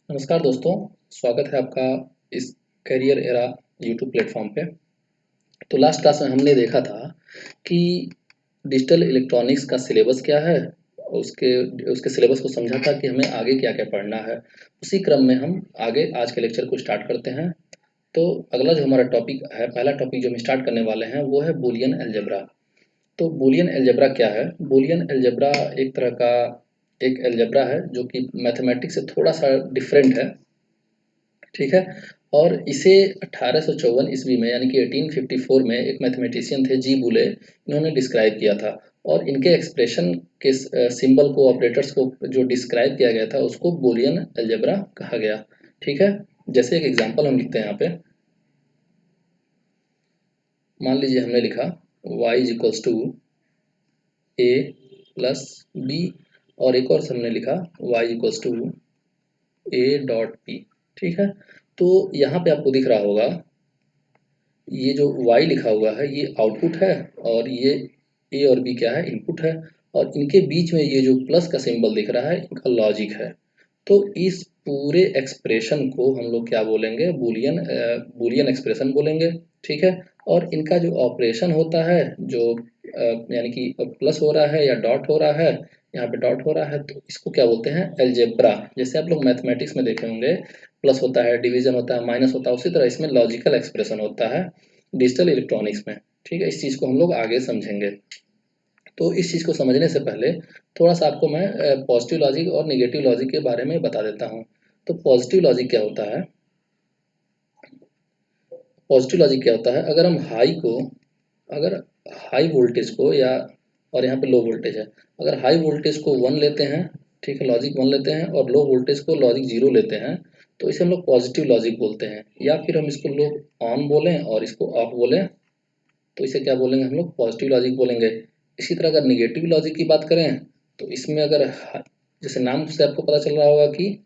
नमस्कार दोस्तों, स्वागत है आपका इस करियर एरा यूट्यूब प्लेटफॉर्म पे। तो लास्ट क्लास में हमने देखा था कि डिजिटल इलेक्ट्रॉनिक्स का सिलेबस क्या है, उसके उसके सिलेबस को समझा था कि हमें आगे क्या-क्या पढ़ना है। उसी क्रम में हम आगे आज के लेक्चर को स्टार्ट करते हैं। तो अगला जो हमारा टॉपिक है, पहला टॉपिक जो हम स्टार्ट करने वाले हैं वो है बूलियन अलजेब्रा। तो बूलियन अलजेब्रा क्या है? बूलियन अलजेब्रा एक तरह का एक अलजेब्रा है जो कि मैथमेटिक्स से थोड़ा-सा डिफरेंट है। ठीक है। और इसे 1854 ईस्वी में यानी कि 1854 में एक मैथमेटिशियन थे जी बुले, इन्होंने डिस्क्राइब किया था। और इनके एक्सप्रेशन के सिंबल को, ऑपरेटर्स को जो डिस्क्राइब किया गया था उसको बूलियन अलजेब्रा कहा गया। ठीक है। जैसे एक एग्जांपल हम लिखते हैं यहाँ पे, मान लीजिए हमने लिखा y is equals to A plus B, और एक और हमने लिखा y equals to A dot B. ठीक है। तो यहाँ पे आपको दिख रहा होगा ये जो y लिखा हुआ है ये आउटपुट है, और ये a और b क्या है, इनपुट है। और इनके बीच में ये जो प्लस का सिंबल दिख रहा है इनका लॉजिक है। तो इस पूरे एक्सप्रेशन को हम लोग क्या बोलेंगे, बूलियन एक्सप्रेशन बोलेंगे। ठीक है। और इनका जो ऑपरेशन होता है, जो यानी कि प्लस हो रहा है या डॉट हो रहा है, यहाँ पे डॉट हो रहा है, तो इसको क्या बोलते हैं, अलजेब्रा। जैसे आप लोग मैथमेटिक्स में देखे होंगे, प्लस होता है, डिवीजन होता है, माइनस होता है, उसी तरह इसमें लॉजिकल एक्सप्रेशन होता है डिजिटल इलेक्ट्रॉनिक्स में। ठीक है। इस चीज़ को हम लोग आगे समझेंगे। तो इस चीज़ को समझने से पहले थोड़ा सा आपको मैं पॉजिटिव लॉजिक और नेगेटिव लॉजिक के बारे में बता देता हूँ। तो पॉजिटिव लॉजिक क्या होता है? पॉजिटिव लॉजिक क्या होता है, अगर हाई वोल्टेज को या, और यहाँ पे लो वोल्टेज है, अगर हाई वोल्टेज को 1 लेते हैं, ठीक है, लॉजिक 1 लेते हैं, और लो वोल्टेज को लॉजिक 0 लेते हैं, तो इसे हम लोग पॉजिटिव लॉजिक बोलते हैं। या फिर हम इसको लोग ऑन बोलें और इसको ऑफ बोलें, तो इसे क्या बोलेंगे, हम लोग पॉजिटिव लॉजिक बोलेंगे। इसी तरह अगर निगेटिव लॉजिक की बात करें, तो इसमें अगर जैसे नाम से आपको पता चल रहा होगा कि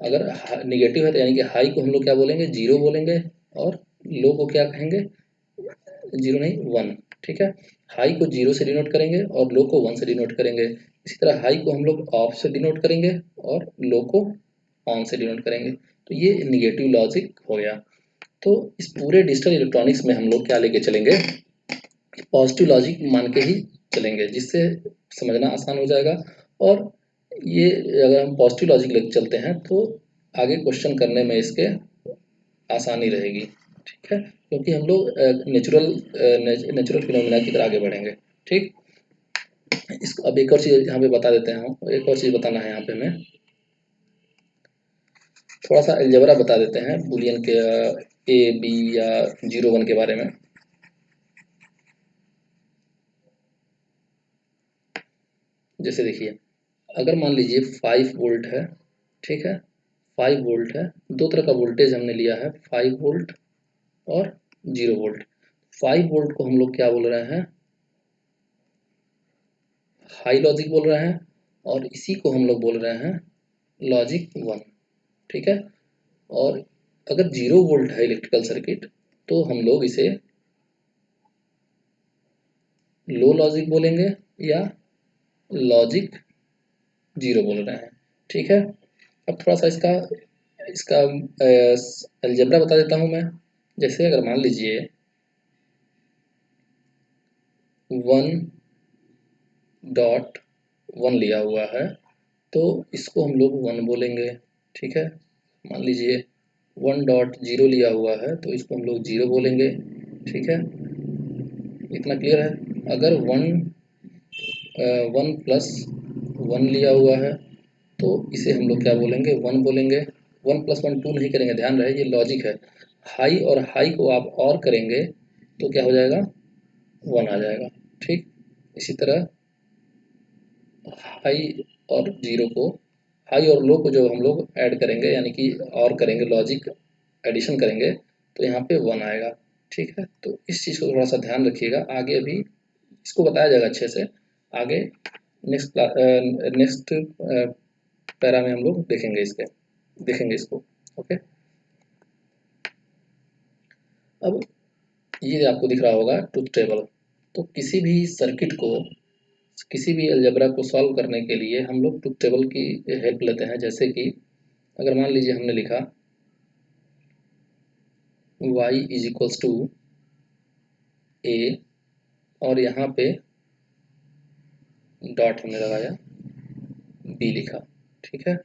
अगर निगेटिव है तो यानी कि हाई को हम लोग क्या बोलेंगे, 0 बोलेंगे, और लो को क्या कहेंगे, 0 नहीं, 1। ठीक है। हाई को 0 से डिनोट करेंगे और लो को 1 से डिनोट करेंगे। इसी तरह हाई को हम लोग ऑफ से डिनोट करेंगे और लो को ऑन से डिनोट करेंगे। तो ये निगेटिव लॉजिक हो गया। तो इस पूरे डिजिटल इलेक्ट्रॉनिक्स में हम लोग क्या लेके चलेंगे, पॉजिटिव लॉजिक मान के ही चलेंगे, जिससे समझना आसान हो जाएगा। और ये अगर हम पॉजिटिव लॉजिक लेके चलते हैं तो आगे क्वेश्चन करने में इसके आसानी रहेगी। ठीक है। क्योंकि हम लोग नेचुरल फिनोमिना की तरह आगे बढ़ेंगे। ठीक। इसको अब एक और चीज़ यहाँ पे बता देते हैं हम, एक और चीज़ बताना है यहाँ पे हमें, थोड़ा सा अलजेब्रा बता देते हैं बुलियन के, ए बी या 0 1 के बारे में। जैसे देखिए, अगर मान लीजिए 5 वोल्ट है, ठीक है, 5 वोल्ट है, दो तरह का वोल्टेज हमने लिया है, 5 वोल्ट और 0 वोल्ट। 5 वोल्ट को हम लोग क्या बोल रहे हैं, हाई लॉजिक बोल रहे हैं, और इसी को हम लोग बोल रहे हैं लॉजिक 1। ठीक है। और अगर 0 वोल्ट है इलेक्ट्रिकल सर्किट, तो हम लोग इसे लो लॉजिक बोलेंगे या लॉजिक 0 बोल रहे हैं। ठीक है। अब थोड़ा सा इसका इसका अलजेब्रा बता देता हूँ मैं। जैसे अगर मान लीजिए 1.1 लिया हुआ है, तो इसको हम लोग 1 बोलेंगे। ठीक है। मान लीजिए 1.0 लिया हुआ है, तो इसको हम लोग 0 बोलेंगे। ठीक है। इतना क्लियर है। अगर 1 लिया हुआ है, तो इसे हम लोग क्या बोलेंगे, 1 बोलेंगे। 1 + 1 2 नहीं करेंगे, ध्यान रहे ये लॉजिक है। हाई और हाई को आप और करेंगे तो क्या हो जाएगा, 1 आ जाएगा। ठीक। इसी तरह हाई और 0 को, हाई और लो को जो हम लोग ऐड करेंगे यानी कि और करेंगे, लॉजिक एडिशन करेंगे, तो यहाँ पे 1 आएगा। ठीक है। तो इस चीज़ को थोड़ा सा ध्यान रखिएगा, आगे अभी इसको बताया जाएगा अच्छे से। आगे नेक्स्ट पैरा में हम लोग देखेंगे इसको। ओके। अब ये आपको दिख रहा होगा ट्रुथ टेबल। तो किसी भी सर्किट को, किसी भी अलजेब्रा को सॉल्व करने के लिए हम लोग ट्रुथ टेबल की हेल्प लेते हैं। जैसे कि अगर मान लीजिए हमने लिखा y is equals to a और यहाँ पे डॉट हमने लगाया b लिखा, ठीक है,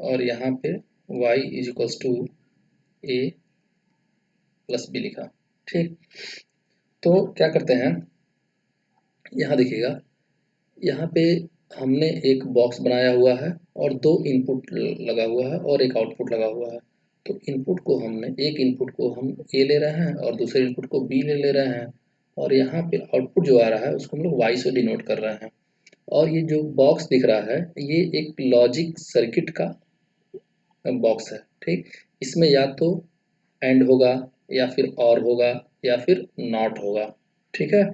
और यहाँ पे y is equals to a plus b लिखा, ठीक। तो क्या करते हैं, यहाँ देखिएगा, यहाँ पे हमने एक बॉक्स बनाया हुआ है और दो इनपुट लगा हुआ है और एक आउटपुट लगा हुआ है। तो इनपुट को हमने, एक इनपुट को हम ए ले रहे हैं और दूसरे इनपुट को बी ले रहे हैं, और यहाँ पे आउटपुट जो आ रहा है उसको हम लोग वाई से डिनोट कर रहे हैं। और ये जो बॉक्स दिख रहा है ये एक लॉजिक सर्किट का बॉक्स है, ठीक। इसमें या तो एंड होगा या फिर और होगा या फिर नॉट होगा, ठीक है।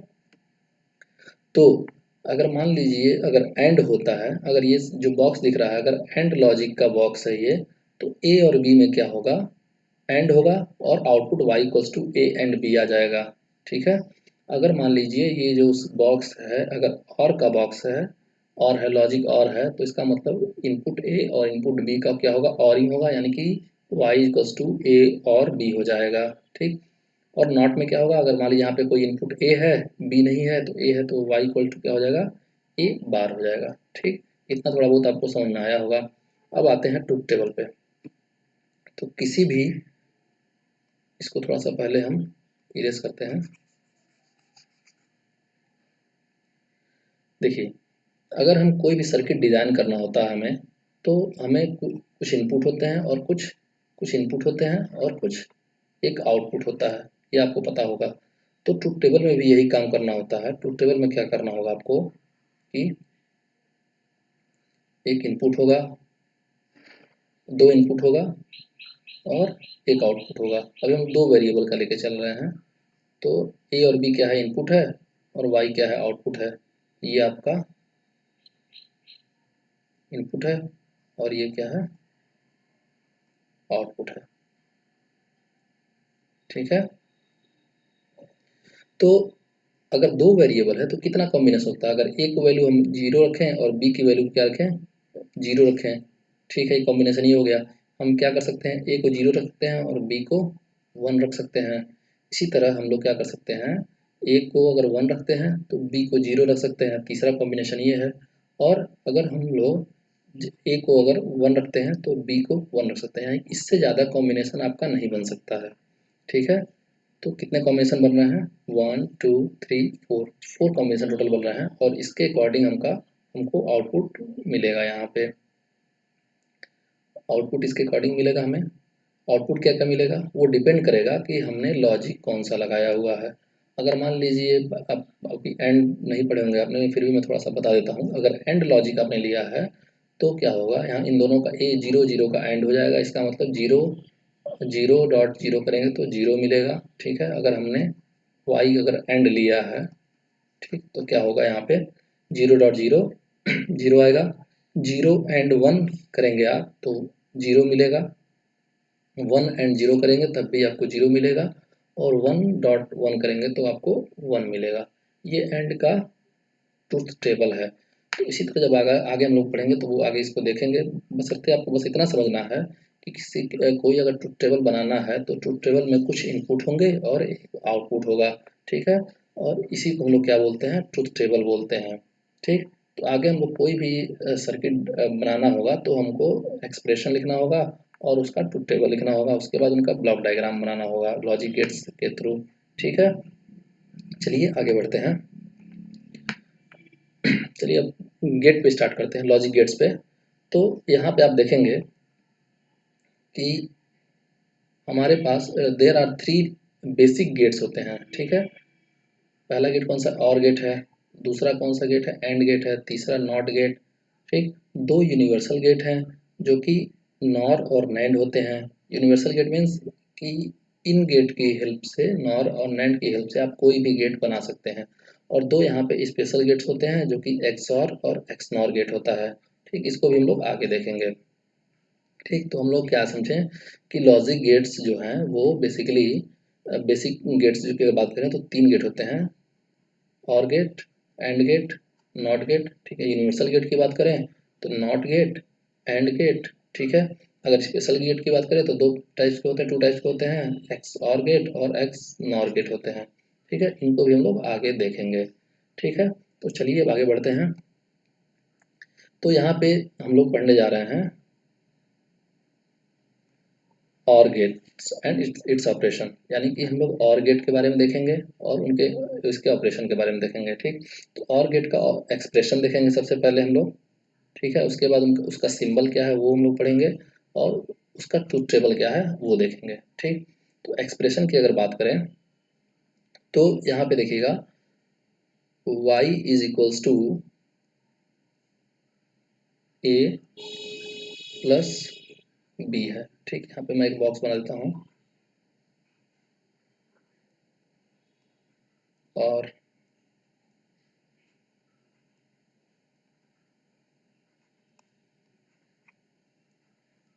तो अगर मान लीजिए अगर एंड होता है, अगर ये जो बॉक्स दिख रहा है अगर एंड लॉजिक का बॉक्स है ये, तो ए और बी में क्या होगा, एंड होगा और output y equals to A and B आ जाएगा, ठीक है। अगर मान लीजिए ये जो बॉक्स है अगर और का बॉक्स है, और है, लॉजिक और है, तो इसका मतलब इनपुट ए और इनपुट बी का क्या होगा, और ही होगा, यानी कि y इक्वल्स टू ए और बी हो जाएगा, ठीक। और नॉट में क्या होगा, अगर मान लीजिए यहाँ पे कोई इनपुट ए है बी नहीं है, तो ए है तो y इक्वल टू क्या हो जाएगा, ए बार हो जाएगा, ठीक। इतना थोड़ा बहुत आपको समझ में आया होगा। अब आते हैं ट्रुथ टेबल पे। तो किसी भी, इसको थोड़ा सा पहले हम इरेज करते हैं। देखिए, अगर हम कोई भी सर्किट डिजाइन करना होता है हमें, तो हमें कुछ इनपुट होते हैं और कुछ इनपुट होते हैं और कुछ एक आउटपुट होता है, ये आपको पता होगा। तो ट्रुथ टेबल में भी यही काम करना होता है। ट्रुथ टेबल में क्या करना होगा आपको कि एक इनपुट होगा, दो इनपुट होगा और एक आउटपुट होगा। अभी हम दो वेरिएबल का लेके चल रहे हैं, तो ए और बी क्या है, इनपुट है, और वाई क्या है, आउटपुट है। ये आपका इनपुट है और ये क्या है, आउटपुट है, ठीक है। तो अगर दो वेरिएबल है तो कितना कॉम्बिनेशन होता है, अगर ए को वैल्यू हम जीरो रखें और बी की वैल्यू क्या रखें, जीरो रखें, ठीक है, कॉम्बिनेशन ये हो गया। हम क्या कर सकते हैं, ए को जीरो रख सकते हैं और बी को वन रख सकते हैं। इसी तरह हम लोग क्या कर सकते हैं, ए को अगर वन रखते हैं तो बी को जीरो रख सकते हैं, तीसरा कॉम्बिनेशन ये है। और अगर हम लोग ए को अगर वन रखते हैं तो बी को वन रख सकते हैं, यानी इससे ज़्यादा कॉम्बिनेशन आपका नहीं बन सकता है, ठीक है। तो कितने कॉम्बिनेशन बन रहे हैं, 1 2 3 4, 4 कॉम्बिनेशन टोटल बन रहे हैं, और इसके अकॉर्डिंग हमको आउटपुट मिलेगा। यहाँ पे आउटपुट इसके अकॉर्डिंग मिलेगा हमें। आउटपुट क्या क्या मिलेगा, वो डिपेंड करेगा कि हमने लॉजिक कौन सा लगाया हुआ है। अगर मान लीजिए, अब अभी एंड नहीं पढ़े होंगे आपने, फिर भी मैं थोड़ा सा बता देता हूँ। अगर एंड लॉजिक आपने लिया है तो क्या होगा, यहाँ इन दोनों का ए जीरो जीरो का एंड हो जाएगा, इसका मतलब जीरो जीरो डॉट जीरो करेंगे तो जीरो मिलेगा, ठीक है। अगर हमने वाई अगर एंड लिया है, ठीक, तो क्या होगा, यहाँ पे जीरो डॉट जीरो जीरो आएगा। जीरो एंड वन करेंगे आप तो जीरो मिलेगा, वन एंड जीरो करेंगे तब भी आपको जीरो मिलेगा, और वन डॉट वन करेंगे तो आपको वन मिलेगा। ये एंड का ट्रुथ टेबल है। तो इसी तरह जब आगे आगे हम लोग पढ़ेंगे तो वो आगे इसको देखेंगे। बशर्ते आपको बस इतना समझना है कि कोई अगर ट्रुथ टेबल बनाना है तो ट्रुथ टेबल में कुछ इनपुट होंगे और एक आउटपुट होगा, ठीक है। और इसी को हम लोग क्या बोलते हैं, ट्रुथ टेबल बोलते हैं, ठीक। तो आगे हम लोग कोई भी सर्किट बनाना होगा तो हमको एक्सप्रेशन लिखना होगा और उसका ट्रुथ टेबल लिखना होगा, उसके बाद उनका ब्लॉक डायग्राम बनाना होगा लॉजिक गेट्स के थ्रू, ठीक है। चलिए आगे बढ़ते हैं। चलिए अब गेट पे स्टार्ट करते हैं, लॉजिक गेट्स पे। तो यहाँ पे आप देखेंगे कि हमारे पास there are three basic gates होते हैं, ठीक है। पहला गेट कौन सा, और गेट है। दूसरा कौन सा गेट है, एंड गेट है। तीसरा नॉट गेट, ठीक। दो यूनिवर्सल गेट हैं जो कि नॉर और नैंड होते हैं। यूनिवर्सल गेट मीन्स कि इन गेट की हेल्प से, नॉर और नैंड की हेल्प से आप कोई भी गेट बना सकते हैं। और दो यहाँ पे स्पेशल गेट्स होते हैं जो कि एक्सॉर और एक्सनॉर गेट होता है, ठीक। इसको भी हम लोग आगे देखेंगे, ठीक। तो हम लोग क्या समझें कि लॉजिक गेट्स जो हैं वो बेसिकली, बेसिक गेट्स की अगर बात करें तो तीन गेट होते हैं, or gate, and gate, not gate, ठीक है। यूनिवर्सल गेट की बात करें तो नॉट गेट, एंड गेट, ठीक है। अगर स्पेशल गेट की बात करें तो दो टाइप्स के होते हैं, टू टाइप्स के होते हैं, एक्स और गेट और एक्स नॉर गेट होते हैं। ठीक है, इनको भी हम लोग आगे देखेंगे। ठीक है, तो चलिए अब आगे बढ़ते हैं। तो यहाँ पे हम लोग पढ़ने जा रहे हैं और गेट्स एंड इट्स ऑपरेशन, यानी कि हम लोग और गेट के बारे में देखेंगे और उनके इसके ऑपरेशन के बारे में देखेंगे। ठीक, तो और गेट का एक्सप्रेशन देखेंगे सबसे पहले हम लोग। ठीक है, उसके बाद उनका उसका सिंबल क्या है वो हम लोग पढ़ेंगे और उसका ट्रूथ टेबल क्या है वो देखेंगे। ठीक, तो एक्सप्रेशन की अगर बात करें तो यहाँ पे देखिएगा y is equals to A plus B है। ठीक, यहाँ पे मैं एक बॉक्स बना देता हूँ और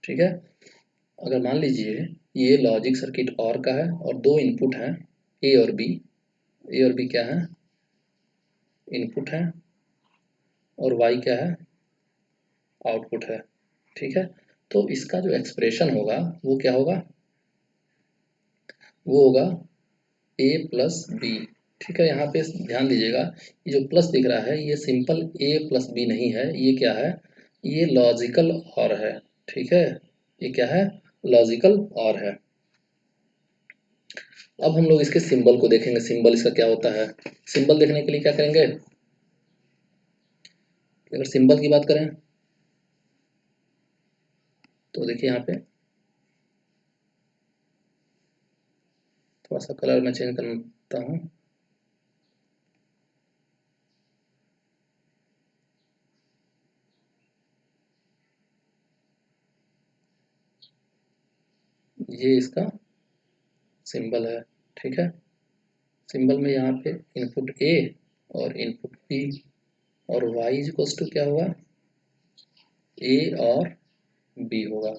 ठीक है, अगर मान लीजिए ये लॉजिक सर्किट और का है और दो इनपुट हैं ए और बी। ए और बी क्या है, इनपुट है, और वाई क्या है, आउटपुट है। ठीक है, तो इसका जो एक्सप्रेशन होगा वो क्या होगा, वो होगा ए प्लस बी। ठीक है, यहाँ पे ध्यान दीजिएगा, ये जो प्लस दिख रहा है ये सिंपल ए प्लस बी नहीं है, ये क्या है, ये लॉजिकल और है। ठीक है, ये क्या है, लॉजिकल और है। अब हम लोग इसके सिंबल को देखेंगे, सिंबल इसका क्या होता है। सिंबल देखने के लिए क्या करेंगे, अगर सिंबल की बात करें तो देखिए यहाँ पे थोड़ा सा कलर मैं चेंज करता हूँ। ये इसका सिंबल है। ठीक है, सिंबल में यहाँ पे इनपुट ए और इनपुट बी और y इक्वल्स टू क्या होगा, ए और बी होगा।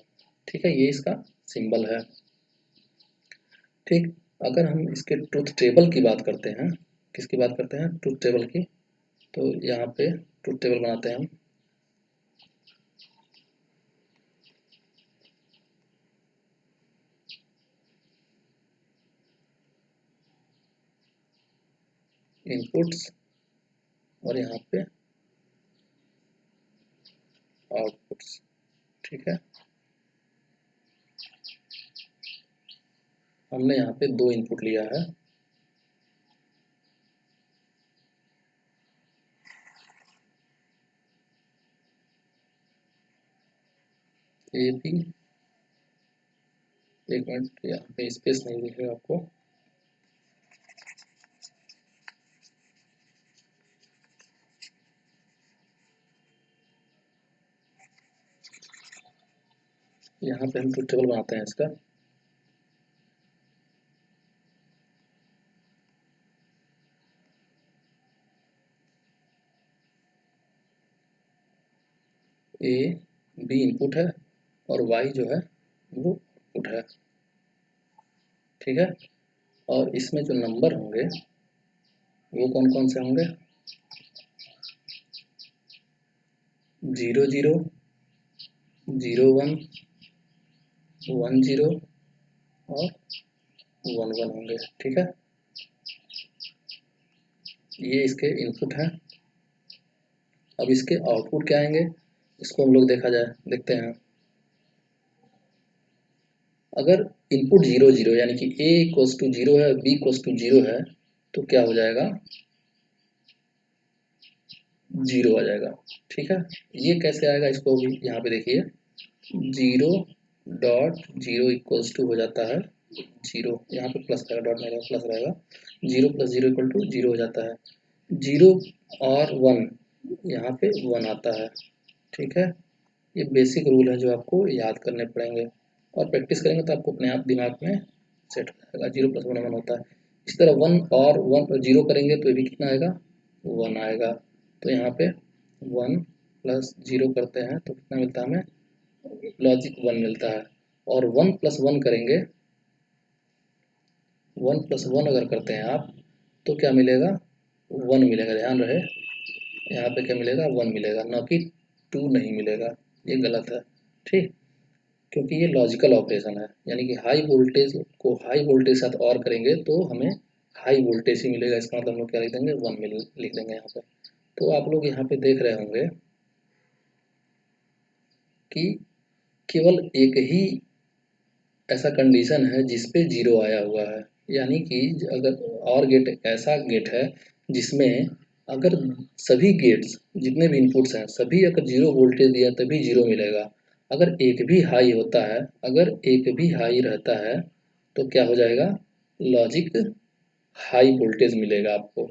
ठीक है, ये इसका सिंबल है। ठीक, अगर हम इसके ट्रुथ टेबल की बात करते हैं, किसकी बात करते हैं, ट्रुथ टेबल की, तो यहाँ पे ट्रुथ टेबल बनाते हैं हम। इनपुट्स और यहाँ पे आउटपुट्स। ठीक है, हमने यहाँ पे दो इनपुट लिया है, ए बी। एक मिनट, यहाँ पे स्पेस नहीं दिखेगा आपको। यहाँ पे हम ट्रुथ टेबल बनाते हैं इसका। ए बी इनपुट है और वाई जो है वो आउटपुट है। ठीक है, और इसमें जो नंबर होंगे वो कौन कौन से होंगे, 0 0, 0 1, 1 0 और 1 1 होंगे। ठीक है, ये इसके इनपुट हैं। अब इसके आउटपुट क्या आएंगे, इसको हम लोग देखा जाए, देखते हैं। अगर इनपुट 0 0 यानी कि ए इक्वल्स टू 0 है, बी इक्वल्स टू 0 है, तो क्या हो जाएगा, 0 आ जाएगा। ठीक है, ये कैसे आएगा, इसको भी यहाँ पे देखिए, 0.0 इक्वल्स टू हो जाता है 0, यहाँ पे प्लस रहेगा, डॉट नहीं रहेगा, प्लस रहेगा। 0 + 0 इक्वल टू 0 हो जाता है। 0 और 1, यहाँ पे 1 आता है। ठीक है, ये बेसिक रूल है जो आपको याद करने पड़ेंगे और प्रैक्टिस करेंगे तो आपको अपने आप दिमाग में सेट हो जाएगा। 0 + 1 1 होता है। इस तरह 1 और 0 करेंगे तो ये भी कितना आएगा, 1 आएगा। तो यहाँ पे 1 + 0 करते हैं तो कितना मिलता है हमें, लॉजिक 1 मिलता है। और 1 + 1 करेंगे, 1 + 1 अगर करते हैं आप तो क्या मिलेगा, 1 मिलेगा। ध्यान रहे, यहाँ पे क्या मिलेगा, 1 मिलेगा, ना कि 2 नहीं मिलेगा, ये गलत है। ठीक, क्योंकि ये लॉजिकल ऑपरेशन है, यानी कि हाई वोल्टेज को हाई वोल्टेज साथ और करेंगे तो हमें हाई वोल्टेज ही मिलेगा। इसका मतलब हम लोग क्या लिख देंगे, 1 मिल लिख देंगे यहाँ पे। तो आप लोग यहाँ पे देख रहे होंगे कि केवल एक ही ऐसा कंडीशन है जिस पे जीरो आया हुआ है, यानी कि अगर और गेट ऐसा गेट है जिसमें अगर सभी गेट्स जितने भी इनपुट्स हैं सभी अगर जीरो वोल्टेज दिया तभी जीरो मिलेगा। अगर एक भी हाई होता है, अगर एक भी हाई रहता है तो क्या हो जाएगा, लॉजिक हाई वोल्टेज मिलेगा आपको।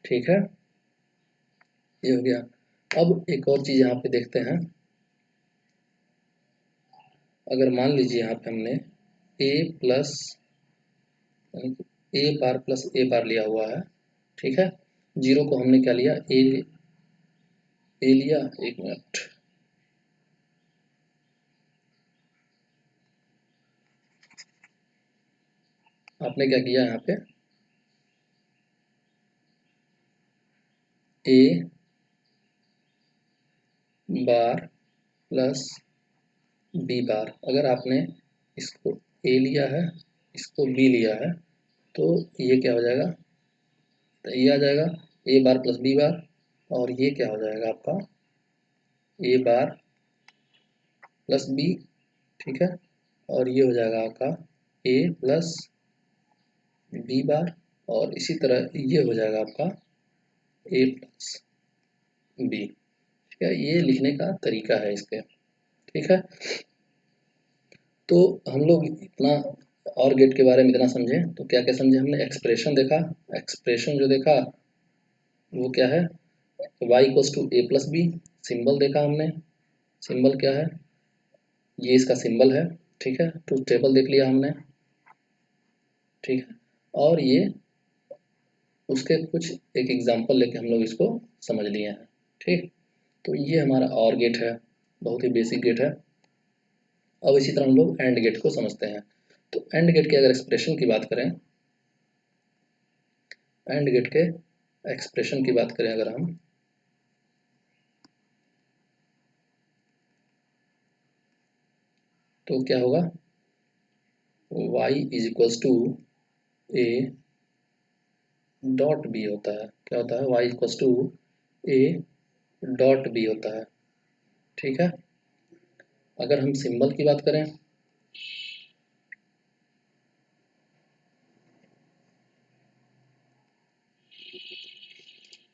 ठीक है, ये हो गया। अब एक और चीज़ यहाँ पे देखते हैं। अगर मान लीजिए यहाँ पे हमने ए प्लस ए बार प्लस ए बार लिया हुआ है, ठीक है। जीरो को हमने क्या लिया, ए लिया। एक मिनट, आपने क्या किया यहाँ पे, ए बार प्लस बी बार। अगर आपने इसको ए लिया है, इसको बी लिया है, तो ये क्या हो जाएगा, तो ये आ जाएगा ए बार प्लस बी बार, और ये क्या हो जाएगा आपका ए बार प्लस बी, ठीक है। और ये हो जाएगा आपका ए प्लस बी बार, और इसी तरह ये हो जाएगा आपका ए प्लस बी। ठीक है, ये लिखने का तरीका है इसके। ठीक है, तो हम लोग इतना और गेट के बारे में इतना समझे, तो क्या क्या समझे हमने, एक्सप्रेशन देखा। एक्सप्रेशन जो देखा वो क्या है, y equals to A plus B. Symbol देखा हमने, सिंबल क्या है, ये इसका सिंबल है। ठीक है, ट्रूथ टेबल देख लिया हमने। ठीक है, और ये उसके कुछ एक एग्जांपल लेके हम लोग इसको समझ लिए हैं। ठीक, तो ये हमारा और गेट है, बहुत ही बेसिक गेट है। अब इसी तरह हम लोग एंड गेट को समझते हैं। तो एंड गेट के अगर एक्सप्रेशन की बात करें, एंड गेट के एक्सप्रेशन की बात करें अगर हम, तो क्या होगा, y is equals to A dot B होता है। क्या होता है, y equals to A dot B होता है। ठीक है, अगर हम सिंबल की बात करें,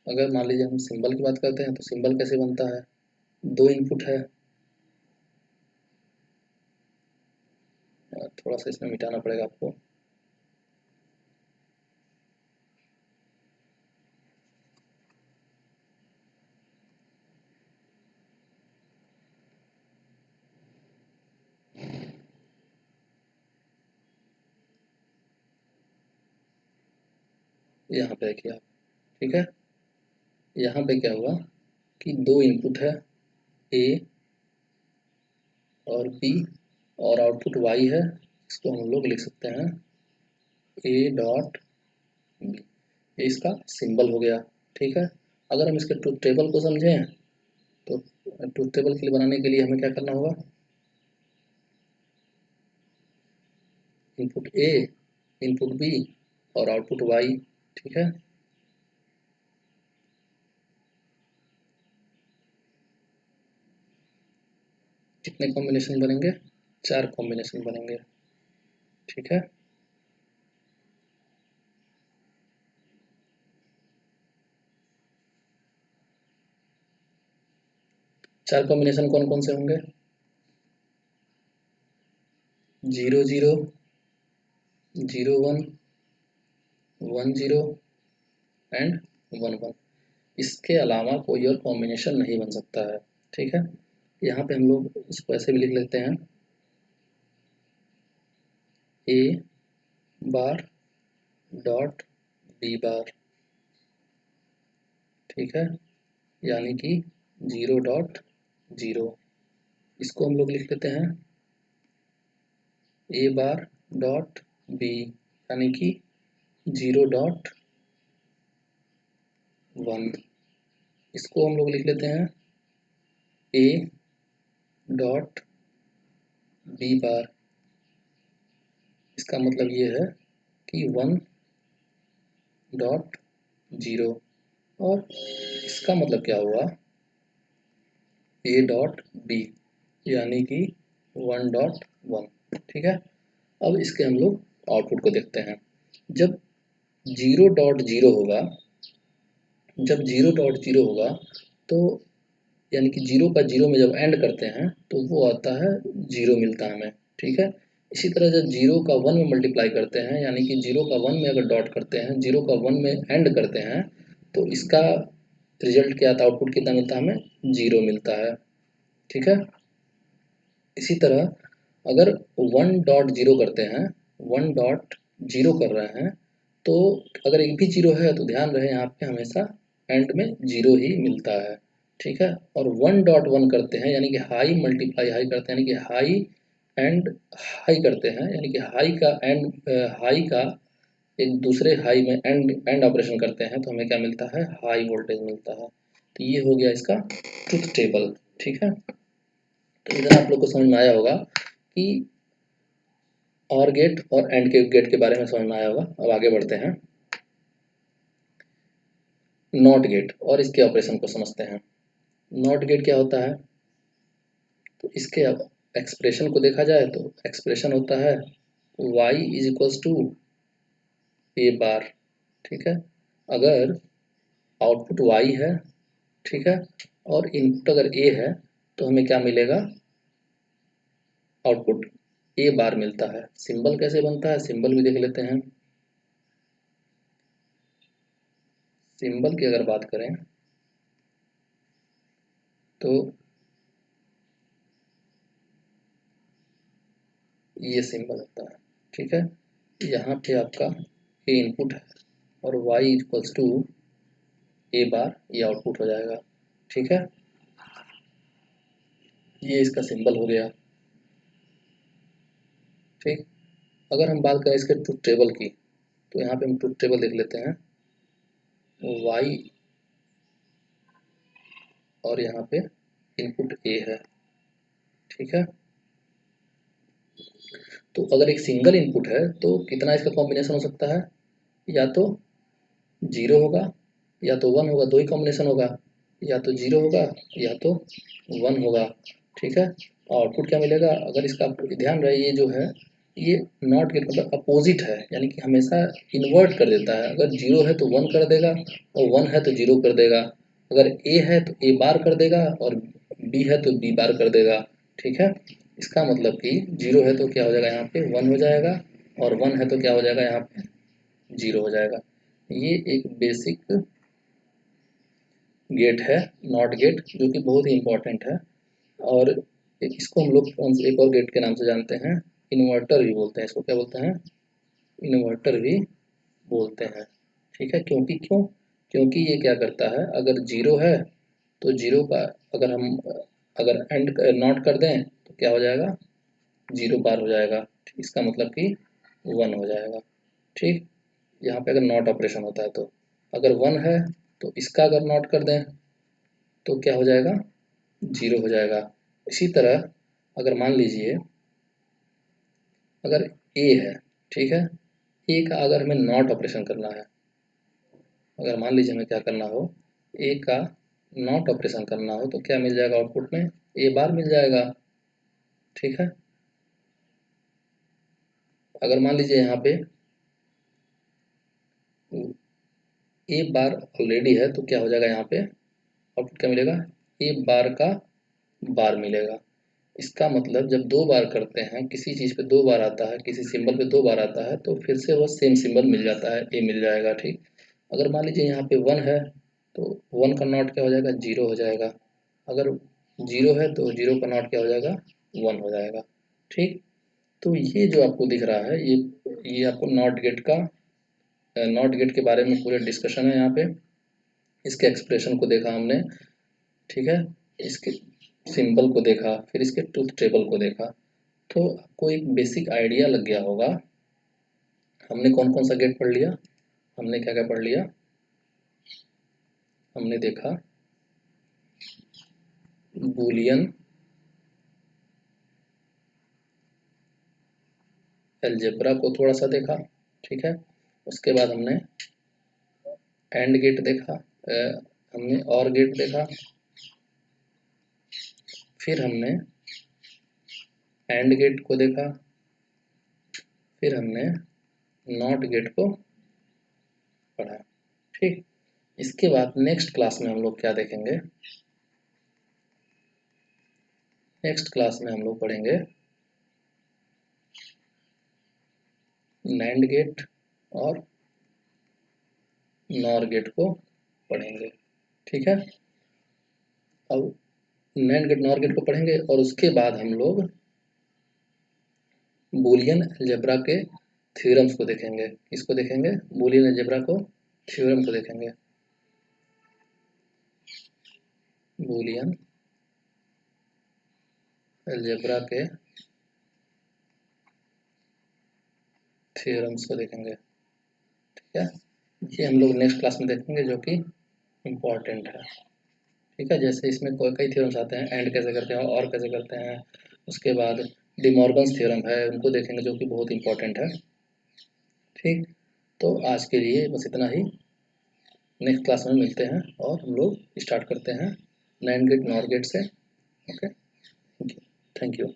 अगर मान लीजिए हम सिंबल की बात करते हैं, तो सिंबल कैसे बनता है, दो इनपुट है, थोड़ा सा इसमें मिटाना पड़ेगा आपको। यहाँ पे देखिए आप, ठीक है, यहाँ पे क्या हुआ कि दो इनपुट है, ए और बी, और आउटपुट वाई है। इसको हम लोग लिख सकते हैं ए डॉट बी, ये इसका सिंबल हो गया। ठीक है, अगर हम इसके ट्रूथ टेबल को समझें, तो ट्रूथ टेबल के लिए बनाने के लिए हमें क्या करना होगा, इनपुट ए, इनपुट बी और आउटपुट वाई। ठीक है, कितने कॉम्बिनेशन बनेंगे, चार कॉम्बिनेशन बनेंगे। ठीक है, चार कॉम्बिनेशन कौन कौन से होंगे, 0 0, 0 1, 1 0 एंड 1 1। इसके अलावा कोई और कॉम्बिनेशन नहीं बन सकता है। ठीक है, यहाँ पे हम लोग इसको ऐसे भी लिख लेते हैं, ए बार डॉट बी बार। ठीक है, यानी कि 0 डॉट 0। इसको हम लोग लिख लेते हैं ए बार डॉट बी, यानी कि 0 डॉट 1। इसको हम लोग लिख लेते हैं ए डॉट बी बार, इसका मतलब ये है कि 1.0, और इसका मतलब क्या हुआ, A.B, यानी कि 1.1। ठीक है, अब इसके हम लोग आउटपुट को देखते हैं। जब 0.0 होगा, जब 0.0 होगा तो यानी कि 0 का 0 में जब एंड करते हैं तो वो आता है 0 मिलता है हमें। ठीक है, इसी तरह जब 0 का 1 में मल्टीप्लाई करते हैं, यानी कि 0 का 1 में अगर डॉट करते हैं, 0 का 1 में एंड करते हैं, तो इसका रिजल्ट क्या आता है, आउटपुट कितना मिलता है हमें, 0 मिलता है। ठीक है, इसी तरह अगर 1.0 करते हैं, 1.0 कर रहे हैं, तो अगर एक भी 0 है तो ध्यान रहे यहाँ पे हमेशा एंड में 0 ही मिलता है। ठीक है, और 1.1 करते हैं, यानी कि हाई मल्टीप्लाई हाई करते हैं, यानी कि हाई एंड हाई करते हैं, यानी कि हाई का एंड, हाई का एक दूसरे हाई में एंड एंड ऑपरेशन करते हैं, तो हमें क्या मिलता है, हाई वोल्टेज मिलता है। तो ये हो गया इसका ट्रुथ टेबल। ठीक है, तो इधर आप लोग को समझ में आया होगा कि और गेट और एंड के गेट के बारे में समझ में आया होगा। अब आगे बढ़ते हैं, नॉट गेट और इसके ऑपरेशन को समझते हैं। नॉट गेट क्या होता है, तो इसके अब एक्सप्रेशन को देखा जाए तो एक्सप्रेशन होता है y इज इक्वल्स टू ए बार। ठीक है, अगर आउटपुट y है, ठीक है, और इनपुट अगर a है, तो हमें क्या मिलेगा, आउटपुट ए बार मिलता है। सिंबल कैसे बनता है, सिंबल भी देख लेते हैं। सिंबल की अगर बात करें तो ये सिंबल होता है। ठीक है, यहाँ पे आपका ए इनपुट है और y इक्वल्स टू ए बार, ये आउटपुट हो जाएगा। ठीक है, ये इसका सिंबल हो गया। ठीक, अगर हम बात करें इसके ट्रुथ टेबल की, तो यहाँ पे हम ट्रुथ टेबल देख लेते हैं। y और यहाँ पे इनपुट a है। ठीक है, तो अगर एक सिंगल इनपुट है तो कितना इसका कॉम्बिनेशन हो सकता है, या तो 0 होगा या तो 1 होगा, दो ही कॉम्बिनेशन होगा, या तो 0 होगा या तो 1 होगा। ठीक है, आउटपुट क्या मिलेगा, अगर इसका ध्यान रहे ये जो है ये नॉट गेट मतलब अपोजिट है, यानी कि हमेशा इन्वर्ट कर देता है। अगर 0 है तो 1 कर देगा और 1 है तो 0 कर देगा। अगर a है तो a बार कर देगा और b है तो b बार कर देगा। ठीक है, इसका मतलब कि 0 है तो क्या हो जाएगा, यहाँ पे 1 हो जाएगा, और 1 है तो क्या हो जाएगा, यहाँ पे 0 हो जाएगा। ये एक बेसिक गेट है, नॉट गेट, जो कि बहुत ही इम्पोर्टेंट है। और इसको हम लोग एक और गेट के नाम से जानते हैं, इन्वर्टर भी बोलते हैं इसको। क्या बोलते हैं, इन्वर्टर भी बोलते हैं। ठीक है, क्योंकि ये क्या करता है, अगर 0 है तो 0 का अगर हम अगर एंड नॉट कर दें तो क्या हो जाएगा, 0 बार हो जाएगा। इसका मतलब कि 1 हो जाएगा। ठीक, यहाँ पे अगर नॉट ऑपरेशन होता है तो अगर 1 है तो इसका अगर नॉट कर दें तो क्या हो जाएगा, 0 हो जाएगा। इसी तरह अगर मान लीजिए अगर ए है, ठीक है, ए का अगर हमें नॉट ऑपरेशन करना है, अगर मान लीजिए हमें क्या करना हो, ए का नॉट ऑपरेशन करना हो, तो क्या मिल जाएगा आउटपुट में, ए बार मिल जाएगा। ठीक है, अगर मान लीजिए यहाँ पे ए बार ऑलरेडी है तो क्या हो जाएगा, यहाँ पे आउटपुट क्या मिलेगा, ए बार का बार मिलेगा। इसका मतलब जब दो बार करते हैं, किसी चीज़ पे दो बार आता है, किसी सिंबल पे दो बार आता है, तो फिर से वह सेम सिंबल मिल जाता है, ए मिल जाएगा। ठीक, अगर मान लीजिए यहाँ पे 1 है तो 1 का नॉट क्या हो जाएगा, 0 हो जाएगा। अगर 0 है तो 0 का नॉट क्या हो जाएगा, 1 हो जाएगा। ठीक, तो ये जो आपको दिख रहा है, ये आपको नॉट गेट का, नॉट गेट के बारे में पूरे डिस्कशन है यहाँ पे। इसके एक्सप्रेशन को देखा हमने। ठीक है, इसके सिंबल को देखा, फिर इसके ट्रूथ टेबल को देखा, तो आपको एक बेसिक आइडिया लग गया होगा हमने कौन कौन सा गेट पढ़ लिया। हमने क्या क्या पढ़ लिया, हमने देखा बूलियन, अलजेब्रा को थोड़ा सा देखा, ठीक है। उसके बाद हमने एंड गेट देखा, हमने और गेट देखा, फिर हमने एंड गेट को देखा, फिर हमने नॉट गेट को पढ़ा, ठीक। इसके बाद नेक्स्ट क्लास में हम लोग क्या देखेंगे, नेक्स्ट क्लास में हम लोग पढ़ेंगे नैंड गेट और नॉर गेट को पढ़ेंगे, ठीक है। अब नैंड गेट नॉर गेट को पढ़ेंगे और उसके बाद हम लोग बूलियन अलजेब्रा के थ्योरम्स को देखेंगे। किसको देखेंगे? बूलियन अलजेब्रा को थ्योरम को देखेंगे। बूलियन अलजेब्रा के थ्योरम्स को देखेंगे, ठीक है। ये हम लोग नेक्स्ट क्लास में देखेंगे, जो कि इम्पॉर्टेंट है, ठीक है। जैसे इसमें कई थ्योरम्स आते हैं, एंड कैसे करते हैं और कैसे करते हैं। उसके बाद डिमॉर्गन्स थ्योरम है, उनको देखेंगे, जो कि बहुत इंपॉर्टेंट है, ठीक। तो आज के लिए बस इतना ही। नेक्स्ट क्लास में मिलते हैं और हम लोग स्टार्ट करते हैं नैंड गेट नॉर गेट से। Okay, thank you.